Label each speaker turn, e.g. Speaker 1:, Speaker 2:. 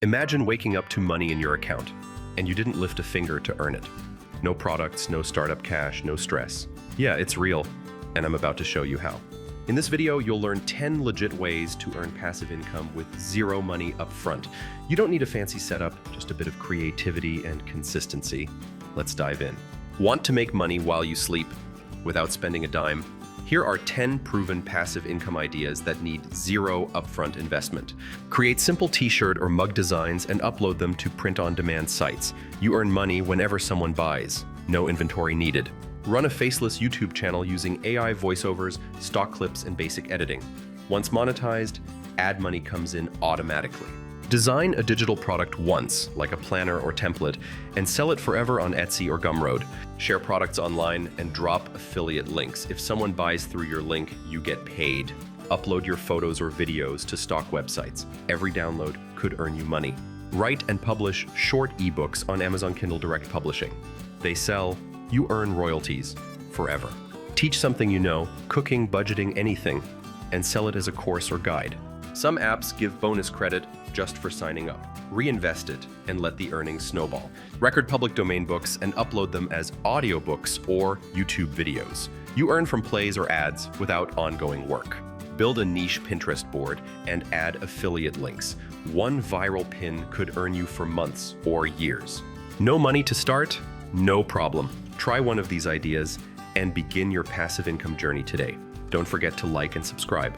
Speaker 1: Imagine waking up to money in your account, and you didn't lift a finger to earn it. No products, no startup cash, no stress. Yeah, it's real, and I'm about to show you how. In this video, you'll learn 10 legit ways to earn passive income with zero money up front. You don't need a fancy setup, just a bit of creativity and consistency. Let's dive in. Want to make money while you sleep without spending a dime? Here are 10 proven passive income ideas that need zero upfront investment. Create simple t-shirt or mug designs and upload them to print-on-demand sites. You earn money whenever someone buys. No inventory needed. Run a faceless YouTube channel using AI voiceovers, stock clips, and basic editing. Once monetized, ad money comes in automatically. Design a digital product once, like a planner or template, and sell it forever on Etsy or Gumroad. Share products online and drop affiliate links. If someone buys through your link, you get paid. Upload your photos or videos to stock websites. Every download could earn you money. Write and publish short ebooks on Amazon Kindle Direct Publishing. They sell, you earn royalties forever. Teach something you know, cooking, budgeting, anything, and sell it as a course or guide. Some apps give bonus credit just for signing up. Reinvest it and let the earnings snowball. Record public domain books and upload them as audiobooks or YouTube videos. You earn from plays or ads without ongoing work. Build a niche Pinterest board and add affiliate links. One viral pin could earn you for months or years. No money to start? No problem. Try one of these ideas and begin your passive income journey today. Don't forget to like and subscribe.